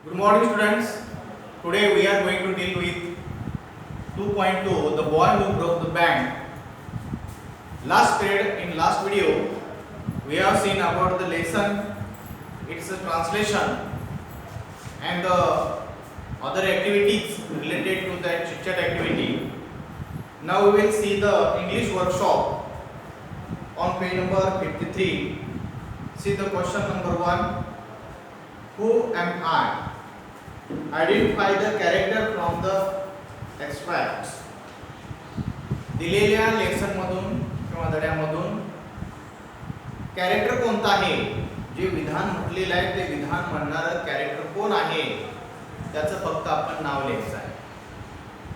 Good morning, students. Today we are going to deal with 2.2, the boy who broke the bank. In last video, we have seen about the lesson, its translation, and the other activities related to that chit-chat activity. Now we will see the English workshop on page number 53. See the question number 1. Who am I? Identify the character from the extract. दिलेल्या lesson मधून किंवा धड्यामधून character कोणता आहे, जे विधान म्हटलेलं आहे ते विधान म्हणणारं कॅरेक्टर कोण आहे त्याचं फक्त आपण नाव लिहायचं आहे.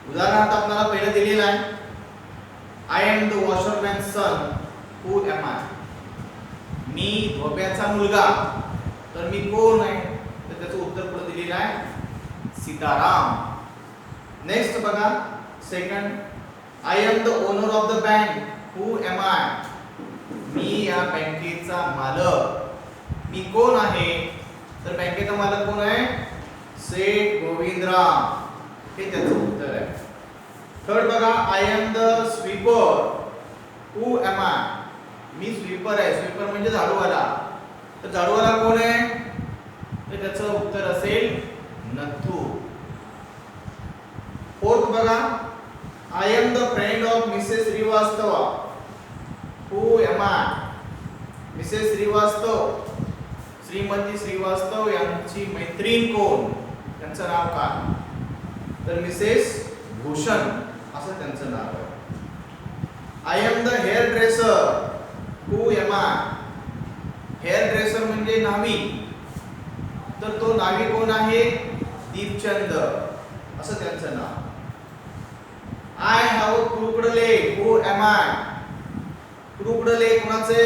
उदाहरणार्थ आपल्याला पहिलं दिलेलं आहे, I am the washerman's son. Who am I? मी धोब्याचा मुलगा. तर मी कोण आहे? तर त्याचं उत्तर पुढे दिलेलं आहे, सीताराम. नेक्स्ट बघा, second, I am the owner of the bank. Who am I? मी या बँकेचा मालक. मी कोण आहे? तर बँकेचा मालक कोण आहे? सेठ गोविंदराव. हे त्याचं उत्तर आहे. थर्ड बघा, I am the sweeper. Who am I? मी स्वीपर आहे. स्वीपर म्हणजे झाडूवाला. तर झाडूवाला कोण आहे? तर त्याचं उत्तर असेल नथू. फोर्थ बघा, I am the friend of Mrs Shrivastava. Who am I? Mrs Shrivastava, Shrimati Shrivastava यांची मैत्रीण कोण? त्यांचं नाव काय? तर मिसेस भूषण असं त्यांचं नाव आहे. I am the hair dresser. Who am I? Hair dresser म्हणजे न्हावी. तर तो न्हावी कोण आहे? दीपचंद असं त्यांचं नाव. I have a crooked leg. Who am I? Crooked leg कोणाचे?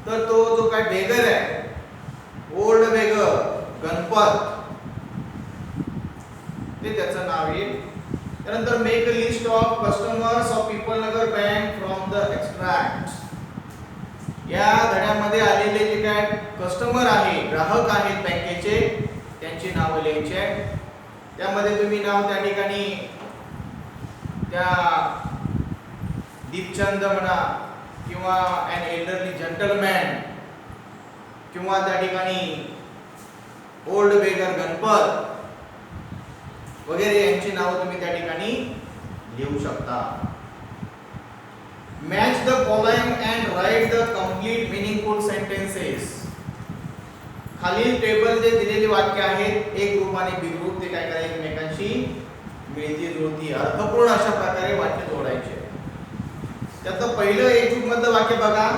तर तो जो काय बेगर आहे, ओल्ड बेगर, गणपत, ते त्याचं नाव येईल. त्यानंतर make a list of customers of Peepal Nagar bank from the extract. या धड्यामध्ये आलेले जे काय कस्टमर आहे, ग्राहक आहेत बँकेचे, त्यांची नावं लिहायची आहेत. त्यामध्ये तुम्ही नाव त्या ठिकाणी त्या दीपचंद म्हणा किंवा एन एल्डरली जेंटलमॅन किंवा त्या ठिकाणी ओल्ड बेगर गणपत वगैरे यांची नावं तुम्ही त्या ठिकाणी लिहू शकता. Match the following and write the complete meaningful sentences. खालील टेबल जे दिलेले वाक्य आहेत, ए ग्रुप आणि बी ग्रुप, ते काय करायचे? एकमेकांशी मिळती जुळती अर्थपूर्ण अशा प्रकारे वाक्य जोडायचे. त्यातलं पहिलं ए ग्रुप मधलं वाक्य बघा,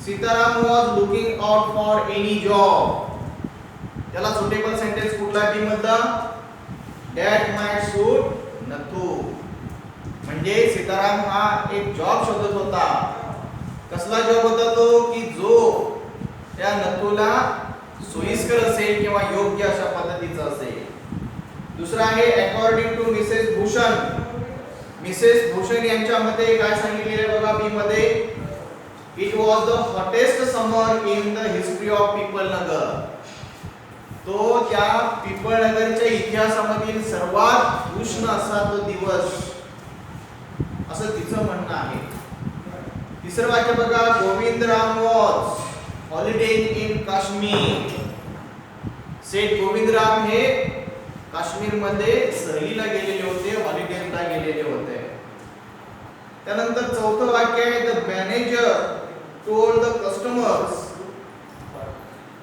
Sitaram was looking out for any job. त्याला सुटेबल सेंटेन्स कुठला? बी मधला, दॅट माय सूट नथू. म्हणजे सीताराम हा एक जॉब शोधत होता. कसला जॉब होता तो? की जो त्या नथूला सोयीस्कर असेल किंवा योग्य अशा पद्धतीचा असेल. दुसरा आहे according to Mrs Bhushan. Mrs Bhushan यांच्या मते काय सांगितलेले बघा बी मध्ये, it was the hottest summer in the history of Peepal Nagar. तो त्या पीपल नगरच्या इतिहासामधील सर्वात उष्ण असा तो दिवस असं तिचं म्हणणं आहे. तिसरं वाक्य बघा, गोविंदराम वॉज हॉलिडेइंग इन काश्मीर. सेठ गोविंदराम हे काश्मीर मध्ये सहलीला गेलेले होते, हॉलिडेजला गेलेले होते. त्यानंतर चौथं वाक्य आहे, the manager told the customers.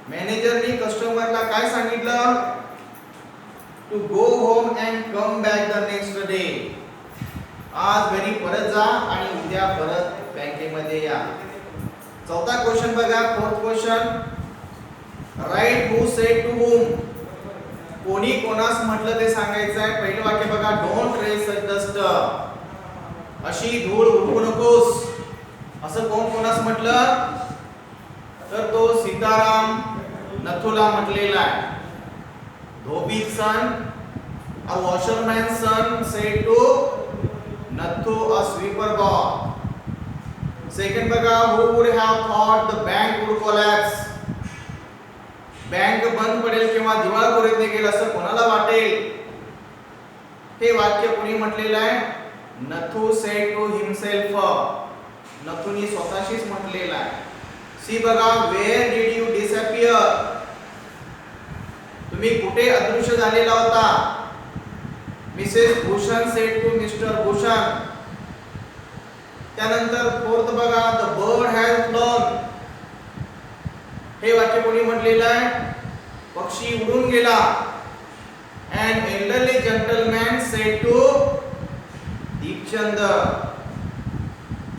मॅनेजरनी कस्टमरला काय सांगितलं? To go home and come back the next day. आज घरी परत जा आणि उद्या परत बँकेमध्ये या. चौथा क्वेश्चन बघा, fourth question, right who said to whom. कोणी कोणास म्हटलं ते सांगायचं आहे. पहिलं वाक्य बघा, डोंट रेस सच डस्ट. अशी धूळ उडवू नकोस. असं कोण कोणास म्हटलं? तर तो सीताराम नथूला म्हटलेला आहे. धोबीच son, a washerman son said to Nathu a sweeper boy. Second बघा, who would have thought the bank would collapse. Bank बंद पडेल किंवा दिवाळखोरीत निघेल असं कोणाला वाटेल? हे वाक्य कोणी म्हटलेलं आहे? Nathu said to himself. नथूनी स्वतःशीच म्हटलेलं आहे. सी बघा, वेअर डिड यू डिसअपियर? तुम्ही कुठे अदृश्य झालेला होता? Mrs Bhushan said to Mr Bhushan. त्यानंतर फोर्थ बघा, द बर्ड हॅज फ्लोन. हे वाक्य कोणी म्हटलेलं आहे? पक्षी उडून गेला. An elderly gentleman said to Deepchand.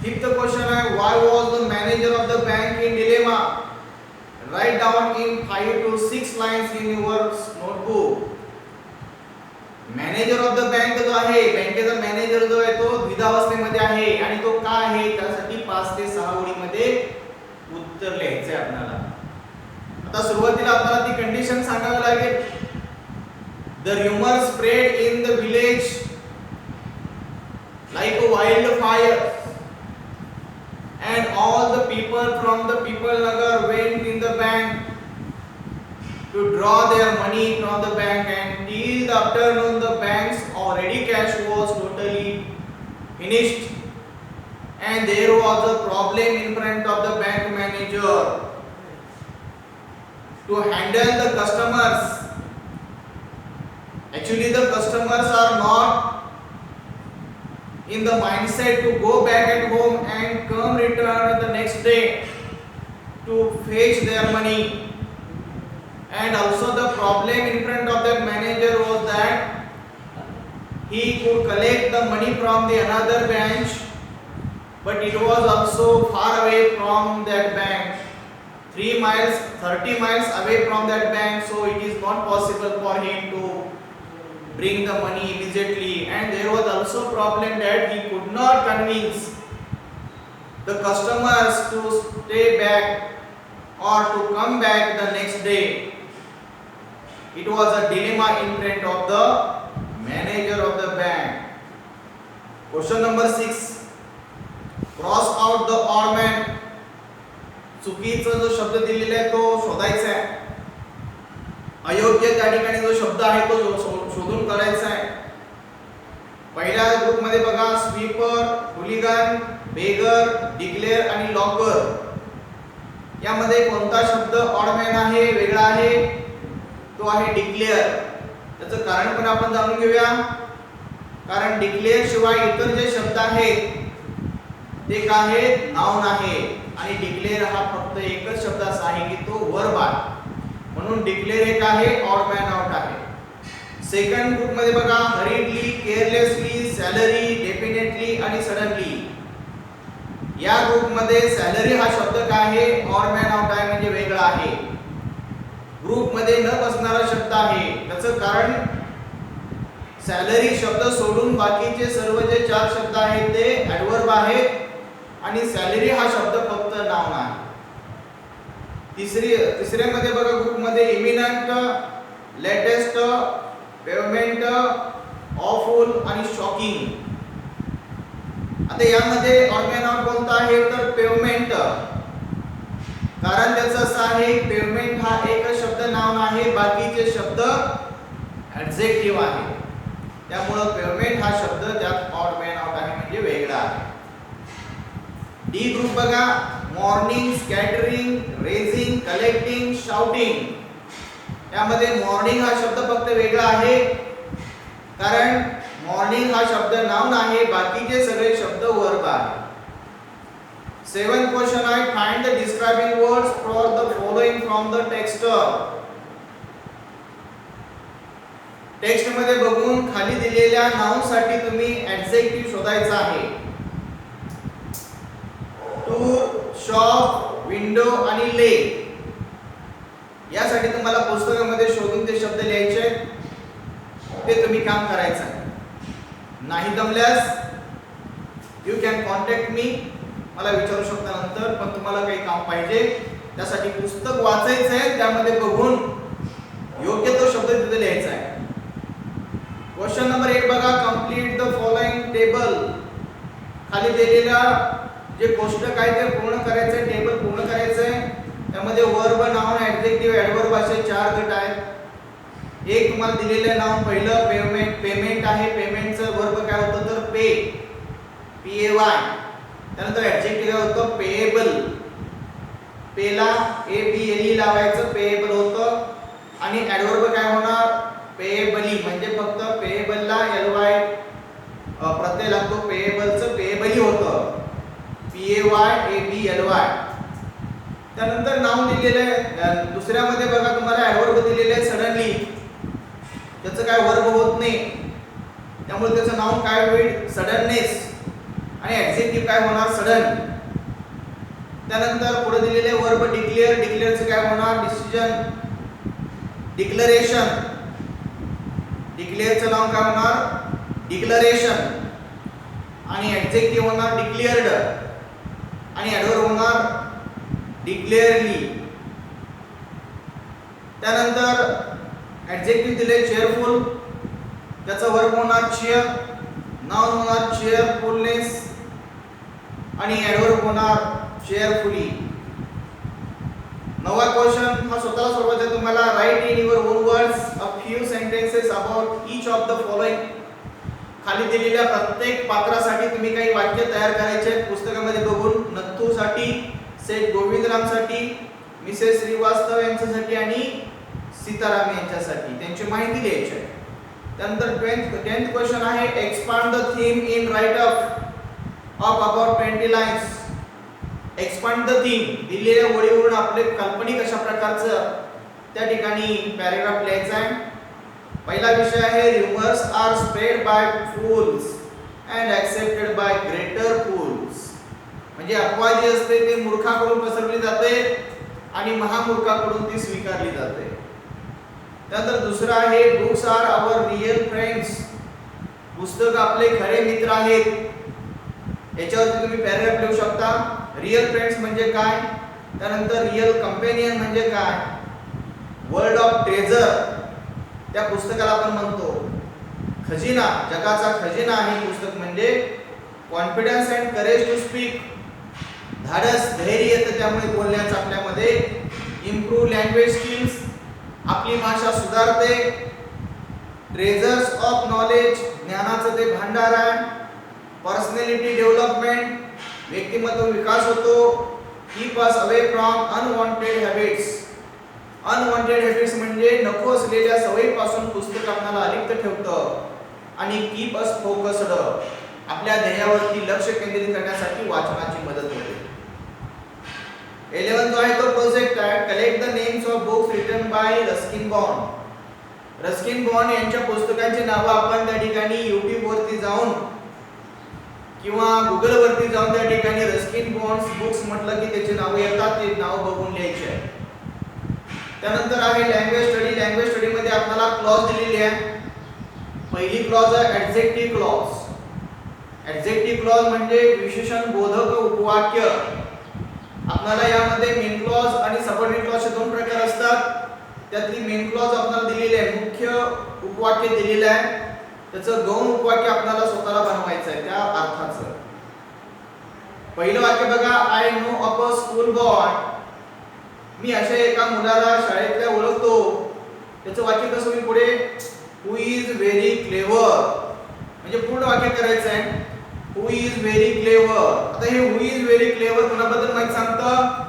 Fifth question है, why was the manager of the bank in dilemma? Write down in 5 to 6 lines in your notebook. Manager of the bank जो आहे, बँकेचा मॅनेजर जो आहे तो द्विधावस्थेमध्ये आहे आणि तो का आहे त्यासाठी 5 ते 6 ओळीमध्ये उत्तर लिहायचे आपल्याला. आता सुरुवातीला आपल्याला ती कंडिशन सांगावी लागेल. The rumor spread in the village like a wildfire, and all the people from the People Nagar went in the bank to draw their money from the bank, and till the afternoon the bank's already cash was totally finished, and there was a problem in front of the bank manager to handle the customers. Actually the customers are not in the mindset to go back at home and come return the next day to fetch their money. And also the problem in front of that manager was that he could collect the money from the another branch, but it was also far away from that bank, 30 miles away from that bank, so it is not possible for him to bring the money immediately. And there was also problem that he could not convince the customers to stay back or to come back the next day. It was a dilemma in front of the manager of the bank. Question number 6, cross out the odd man. चुकीचा जो शब्द दिलेला आहे तो शोधायचा आहे. अयोग्य त्या ठिकाणी जो शब्द आहे तो शोधून काढायचा आहे. पहिल्या ग्रुप मध्ये बघा, स्वीपर, हुलिगन, बेगर, डिक्लेअर आणि लॉकर. यामध्ये कोणता शब्द ऑडमॅन आहे, वेगळा आहे? तो आहे डिक्लेअर. त्याचं कारण पण आपण जाणून घेऊया. कारण डिक्लेअर शिवाय इतर जे शब्द आहेत ते काय आहेत? नाउन आहे. आणि डिक्लेअर हा फक्त एकच शब्द असा आहे की तो वर्ब आहे. म्हणून डिक्लेअर एक आहे, ऑड मॅन आउट आहे. सेकंड ग्रुप मध्ये बघा, हरीडली, केअरलेसली, सॅलरी, डेफिनेटली आणि सडनली. या ग्रुप मध्ये सॅलरी हा शब्द काय आहे? ऑड मॅन आउट आहे, म्हणजे वेगळा आहे. ग्रुप मध्ये न बसणारा शब्द आहे. त्याचं कारण सॅलरी शब्द सोडून बाकीचे सर्व जे 4 शब्द आहेत ते ॲडव्हर्ब आहेत आणि सॅलरी हा शब्द फक्त नाउन आहे. तिसऱ्या मध्ये बघा, ग्रुप मध्ये इमिनंट, लेटेस्ट, पेमेंट, ऑफुल आणि शॉकिंग. आता यामध्ये ऑर्गन आउट कोणता आहे? तर पेमेंट. कारण त्याचं असं आहे, पेमेंट हा एकच शब्द नाउन आहे, बाकीचे शब्द ऍडजेक्टिव्ह आहे. त्यामुळे पेमेंट हा शब्द त्यात ऑड मॅन आउट आहे, म्हणजे वेगळा आहे. डी ग्रुप बघा, morning, scattering, raising, collecting, shouting. यामध्ये मॉर्निंग हा शब्द फक्त वेगळा आहे, कारण मॉर्निंग हा शब्द नाउन आहे, बाकीचे सगळे शब्द वर्ब आहे. 7th क्वेश्चन आहे, find the describing words for the following from the text. Text मध्ये बघून खाली दिलेल्या नाउन साठी तुम्ही ऍडजेक्टिव्ह शोधायचा आहे. टू, शॉप, विंडो आणि ले. यासाठी तुम्हाला पुस्तकामध्ये शोधून ते शब्द लिहायचे, ते तुम्ही काम करायचं आहे. नाही जमल्यास यू कॅन कॉन्टॅक्ट मी, मला विचारू शकता नंतर. पण तुम्हाला काही काम पाहिजे त्यासाठी पुस्तक वाचायचं आहे, त्यामध्ये बघून योग्य तो शब्द तिथे लिहायचा आहे. क्वेश्चन नंबर 8 बघा, कंप्लीट द फॉलोइंग टेबल. खाली दिलेला जे कोष्टक आहे ते पूर्ण करायचं आहे, टेबल पूर्ण करायचं आहे. त्यामध्ये वर्ब, नाउन, ऍडजेक्टिव्ह, ऍडवर्ब असे 4 गट आहेत. एक तुम्हाला दिलेलं नाउन पहिलं पेमेंट आहे. पेमेंटचं वर्ब काय होतं तर पे, PAY. त्यानंतर ऍडजेक्टिव्ह काय होतं पेएबल, पेला ABLE लावायचं, पेएबल होतं. आणि ऍडवर्ब काय होणार पेएबली, म्हणजे फक्त पेएबलला LY प्रत्यय लागतो, पेएबलचं पेएबली होतं, PAYABLY. त्यानंतर नाउन दिलेलं आहे. दुसऱ्यामध्ये बघा तुम्हाला ऍडवर्ब दिलेले आहे सडनली, त्याचं काय वर्ब होत नाही, त्यामुळे त्याचं नाउन काय होईल सडननेस. आणि ऍडजेक्टिव्ह काय होणार सडन. त्यानंतर पुढे दिलेले वर्ब डिक्लेअर, डिक्लेअरचं काय होणार डिसिजन, डिक्लरेशन. डिक्लेअरचं नाव काय होणार डिक्लरेशन. आणि ऍडजेक्टिव्ह होणार डिक्लेअर्ड. आणि ऍडवर्ब होणार डिक्लेअरली. त्यानंतर ऍडजेक्टिव्ह दिले चेअरफुल, त्याचा वर्ब होणार चीअर, नाउन होणार चेअरफुलनेस आणि ऍडवर्ब होणार चेअरफुली. नवा क्वेश्चन हा स्वतः सोडवायचा तुम्हाला. Write in your own words a few sentences about each of the following. खाली दिलेल्या प्रत्येक पात्रासाठी तुम्ही काही वाक्य तयार करायचे आहेत पुस्तकामध्ये बघून. नथूसाठी, सेठ गोविंदरामसाठी, मिसेस श्रीवास्तव यांच्यासाठी आणि सीताराम यांच्यासाठी त्यांची माहिती द्यायची आहे. त्यानंतर 10th क्वेश्चन आहे expand the theme in write of about 20 lines. Expand the theme, दिलेल्या ओळीवरून आपले काल्पनिक अशा प्रकारचं त्या ठिकाणी पॅराग्राफ लिहायचा आहे. पहिला विषय आहे rumors are spread by fools and accepted by greater fools. म्हणजे अफवा जी असते ती मूर्खाकडून पसरवली जाते आणि महामूर्खाकडून ती स्वीकारली जाते. त्यानंतर दुसरा आहे बुक्स आर आवर रियल फ्रेंड्स. पुस्तक आपले खरे मित्र आहेत. याच्यावरती तुम्ही पॅराग्राफ लिहू शकता. रियल फ्रेंड्स म्हणजे काय, त्यानंतर रियल कंपॅनियन म्हणजे काय, वर्ल्ड ऑफ ट्रेजर त्या पुस्तकाला आपण म्हणतो. खजिना, जगाचा खजिना आहे पुस्तक म्हणजे. Confidence and courage to speak, धाडस धैर्य येतं त्यामुळे बोलण्याचं आपल्यामध्ये. इम्प्रूव्ह लँग्वेज स्किल्स, आपली भाषा सुधारते. ट्रेजर्स ऑफ नॉलेज, ज्ञानाचं ते भांडार आहे. पर्सनॅलिटी डेव्हलपमेंट, व्यक्तिमत्व विकास होतो. Keep us away from unwanted habits. Unwanted habits म्हणजे नको असलेल्या सवयीपासून पुस्तक आपल्याला अलिप्त ठेवतं. आणि कीप अस फोकस्ड, आपल्या ध्येयावरती लक्ष केंद्रित करण्यासाठी वाचनाची मदत होते. 11 जो आहे तो प्रोजेक्ट आहे collect the names of books written by Ruskin bond. Ruskin bond यांच्या पुस्तकांची नावं आपण त्या ठिकाणी YouTube वरती जाऊन किंवा Google वरती जाऊन त्या ठिकाणी रस्किन बॉन्ड्स बुक्स म्हटलं की त्याची नावं येतात, ते नाव बघून लिहायचे आहे. त्यानंतर आहे लँग्वेज स्टडी. लँग्वेज स्टडी मध्ये आपल्याला क्लॉज दिलेली आहे. पहिली क्लॉज आहे ऍडजेक्टिव्ह क्लॉज. ऍडजेक्टिव्ह क्लॉज म्हणजे विशेषण बोधक उपवाक्य. आपल्याला यामध्ये मेन क्लॉज आणि सबऑर्डिनेट क्लॉज हे दोन प्रकार असतात. त्यातली मेन क्लॉज आपल्याला दिलेली आहे, मुख्य उपवाक्य दिलेलं आहे. त्याचं गौण उपवाक्य आपल्याला स्वतःला बनवायचं आहे त्या अर्थाचं. पहिलं वाक्य बघा, I know of a school boy. मी अशा एका मुलाला शाळेतल्या ओळखतो. त्याचं वाक्य कसं होईल पुढे, हु इज व्हेरी क्लेवर. म्हणजे पूर्ण वाक्य करायचं आहे, हु इज व्हेरी क्लेवर. आता हे हु इज व्हेरी क्लेवर कोणाबद्दल माहिती सांगतं,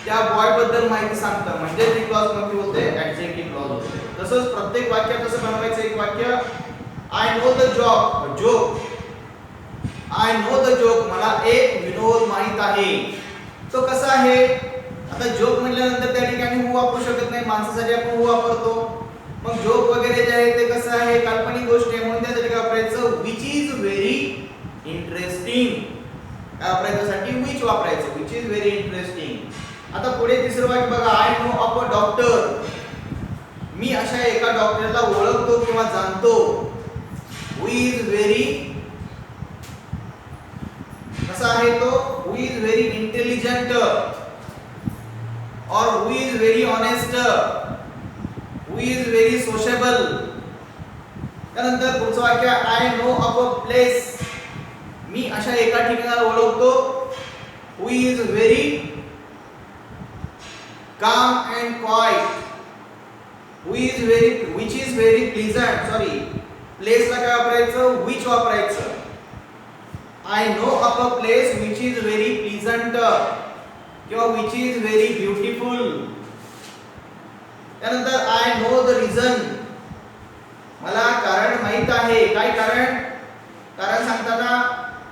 त्या बॉय बद्दल माहिती सांगतं. म्हणजे ती क्लॉज कोणती होते, ऍडजेक्टिव्ह क्लॉज होते. तसंच प्रत्येक वाक्य कसं बनवायचं, एक वाक्य I know the joke. I know the joke, मला एक विनोद माहित आहे. तो कसा आहे, आता जोक म्हटल्यानंतर त्या ठिकाणी हु वापरू शकत नाही, माणसासाठी आपण हु वापरतो. मग जोक वगैरे जे आहे ते कसं आहे, काल्पनिक गोष्ट आहे, म्हणून त्यासाठी काय वापरायचं, विच इज व्हेरी इंटरेस्टिंग. काय वापरायच्यासाठी विच वापरायचं, विच इज व्हेरी इंटरेस्टिंग. आता पुढे तिसरं वाक्य बघा, I know of a doctor. मी अशा एका डॉक्टरला ओळखतो किंवा जाणतो. हु इज व्हेरी, कसा आहे तो, हु इज व्हेरी इंटेलिजंट और who is very honest, who is very sociable. त्यानंतर पुढचं वाक्य, I know of a place. मी अशा एका ठिकाणाला ओळखतो. Who is very calm and quiet, which is very pleasant. Sorry, place ला काय वापरायचं, which वापरायचं. I know of a place which is very pleasant किंवा which is very beautiful. त्यानंतर I know the reason, मला कारण माहित आहे. काय कारण? कारण सांगताना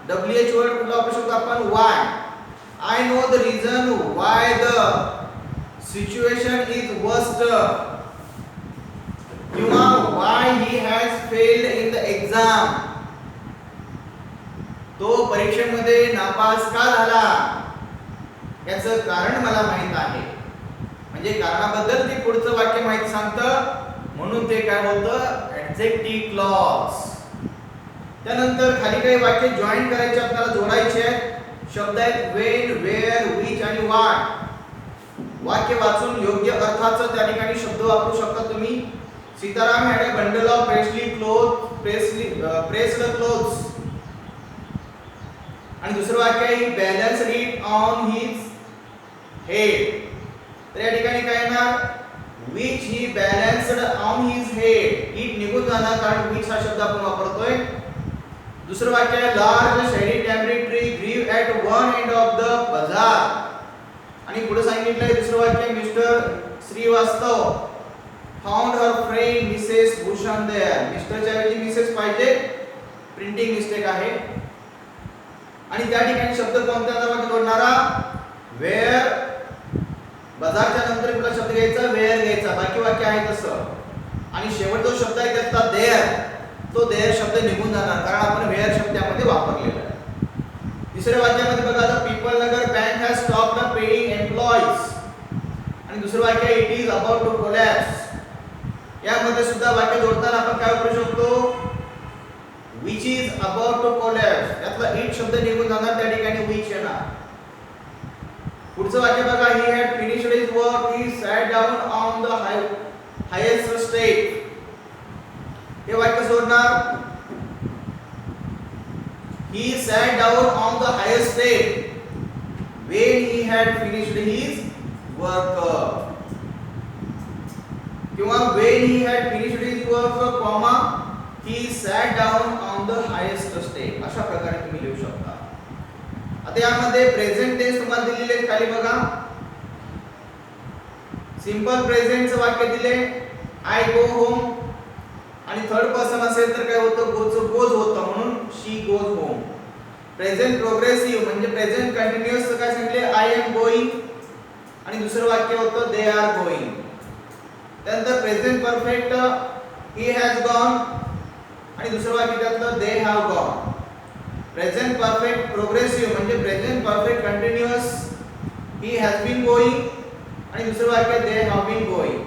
WH वर्ड कुठला वापरू शकतो आपण, why. I know the reason why the situation is worst किंवा why he has failed in the exam, तो परीक्षेमध्ये नापास का झाला याचं कारण मला माहित आहे. म्हणजे कारणाबद्दल ते पुढचं वाक्य माहिती सांगतं, म्हणून ते काय होतं, ऍडजेक्टिव्ह क्लॉज. त्यानंतर खाली काही वाक्य जॉईन करायचे, आपल्याला जोडायचे आहेत. शब्द आहेत when, where, which आणि what. वाक्य वाचून योग्य अर्थाचं त्या ठिकाणी शब्द वापरू शकता तुम्ही. Sitaram had a bundle of pressed clothes. आणि दुसरं वाक्य आहे balance it on his head. तर या ठिकाणी काय येणार, which he balanced on his head. It निघून जाणार कारण which हा शब्द आपण वापरतोय. दुसरं वाक्य आहे लार्ज शेडी tamarind tree grew at one end of the bazaar. आणि पुढे सांगितलंय दुसरं वाक्य Mr Shrivastava found her friend Mrs Bhushan there. मिस्टरच्या ऐवजी मिसेस पाहिजे, प्रिंटिंग मिस्टेक आहे. आणि त्या ठिकाणी शब्द कोणत्या नावाने जोडणारा, वेअर. बाजारच्या नंतर कुठला शब्द घ्यायचा, वेअर घ्यायचा. बाकी वाक्य आहे तसं. आणि शेवट जो शब्द आहे त्यातला देअर, तो देअर शब्द निघून जाणार कारण आपण वेअर शब्द त्यामध्ये वापरलेला आहे. तिसऱ्या वाक्यामध्ये बघा आता Pipal Nagar bank has stopped paying employees. आणि दुसरं वाक्य it is about to collapse. यामध्ये सुद्धा वाक्य जोडताना आपण काय वापरू शकतो, which is about to collapse. यातला it शब्द निघून जाणार, त्या ठिकाणी which येणार. पुढचं वाक्य बघा he had finished his work, he sat down on the highest step. हे वाक्य जोडणार he sat down on the highest step when he had finished his work. किंवा when he had finished his work, comma he sat down on the highest step. अशा प्रकारे तुम्ही लिहू शकता. आता यामध्ये प्रेझेंट टेन्स तुम्हाला दिलेले आहेत, खाली बघा. सिंपल प्रेझेंटचं वाक्य दिले आय गो होम. आणि थर्ड पर्सन असेल तर काय होतं, गोज होतं, म्हणून she goes home. Present progressive म्हणजे प्रेझेंट कंटिन्युअस काय सांगितले, आय एम गोइंग. आणि दुसरं वाक्य होतं दे आर गोइंग. त्यानंतर present perfect he has gone. आणि दुसरं वाक्य त्यातलं they have gone. Present perfect progressive म्हणजे present perfect continuous he has been going. आणि दुसरं वाक्य दे हॅव बीन गोइंग.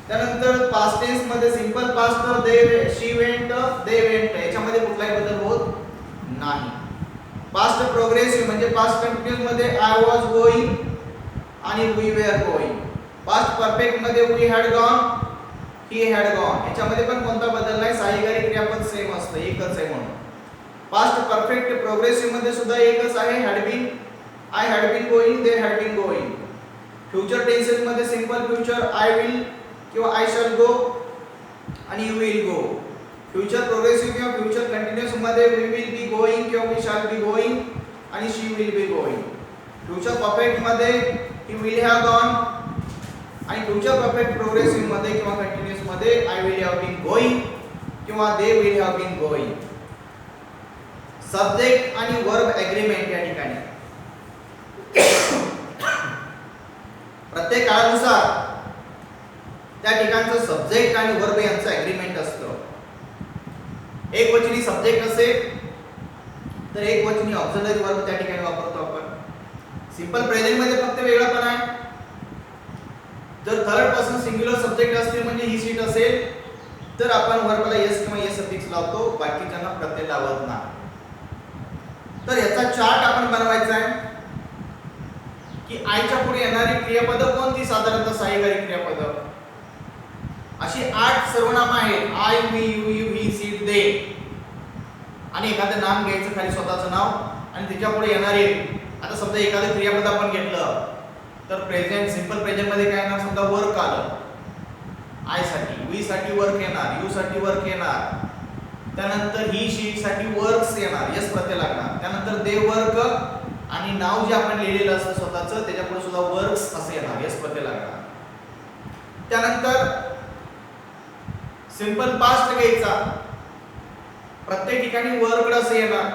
त्यानंतर पास्ट टेन्स मध्ये simple past they she went they went, याच्यामध्ये कुठलाही बदल होत नाही. पास्ट प्रोग्रेसिव्ह म्हणजे पास्ट कंटिन्युअस मध्ये आय वॉज गोइंग आणि we were going. Past perfect मध्ये we had gone he had gone, याच्यामध्ये पण कोणता बदल नाही, सहाय्यकारी क्रियापद सेम असतं, एकच आहे म्हणून. पास्ट परफेक्ट प्रोग्रेसिव्ह मध्ये सुद्धा एकच आहे, had been. I had been going they had been going. Future tenses मध्ये सिंपल फ्युचर आय विल किंवा आय शॅल गो आणि you will go. Future progressive किंवा फ्युचर कंटिन्युअस मध्ये वी विल बी गोइंग किंवा वी शॅल बी गोइंग आणि she will be going. Future perfect मध्ये he will have gone. आणि future perfect progressive मध्ये किंवा continuous मध्ये I will have been going किंवा दे will have been going. Subject आणि verb agreement या ठिकाणी प्रत्येक काळानुसार त्या ठिकाणचं सब्जेक्ट आणि वर्ब यांचं एग्रीमेंट असतं. एक वचनी सब्जेक्ट असेल तर एक वचनी ऑक्झिलरी वर्ब त्या ठिकाणी वापरतो आपण. सिंपल प्रेझेंट मध्ये फक्त वेगळापण आहे. जर थर्ड पर्सन सिंग्युलर सब्जेक्ट असतील म्हणजे ही सीट असेल तर आपण वर्बला एस किंवा एस सफिक्स लावतो, बाकीच्यांना प्रत्यय लावत नाही. तर याचा चार्ट आपण बनवायचा आहे की आयच्या पुढे येणारी क्रियापद कोणती, साधारणतः सहाय्यकारी क्रियापद. अशी 8 सर्वनाम आहेत, I we you you he she it they. आणि एखादं नाम घ्यायचं खाली स्वतःचं नाव आणि त्याच्या पुढे येणारे. आता समजा एखादं क्रियापद आपण घेतलं तर प्रेझेंट सिंपल प्रेझेंट मध्ये काय येणार, समजा वर्क आलं आय साठी, वी साठी वर्क येणार, यू साठी वर्क येणार, त्यानंतर ही शी साठी वर्क्स येणार, यस प्रत्यय लागणार, त्यानंतर दे वर्क आणि नाव जे आपण लिहिलेलं असतं स्वतःचं त्याच्यापुढे सुद्धा वर्क्स असे येणार, यस प्रत्यय लागणार. त्यानंतर सिंपल पास्ट घ्यायचा, प्रत्येक ठिकाणी वर्कड असे येणार.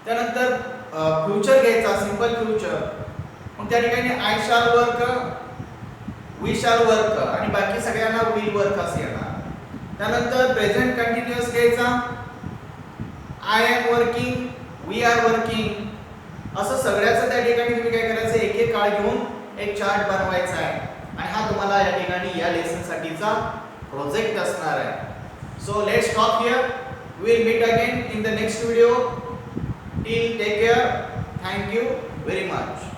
त्यानंतर फ्युचर घ्यायचा, सिंपल फ्युचर, मग त्या ठिकाणी I shall work, we shall work आणि बाकी सगळ्यांना विल वर्क असे येणार. त्यानंतर प्रेझेंट कंटिन्युअस घ्यायचा, I am working, we are working, असं सगळ्याचं त्या ठिकाणी तुम्ही काय करायचं, एक एक काळ घेऊन एक चार्ट बनवायचा आहे आणि हा तुम्हाला या ठिकाणी या लेसन साठीचा प्रोजेक्ट असणार आहे. So let's stop here, we will meet again in the next video. Till take care, thank you very much.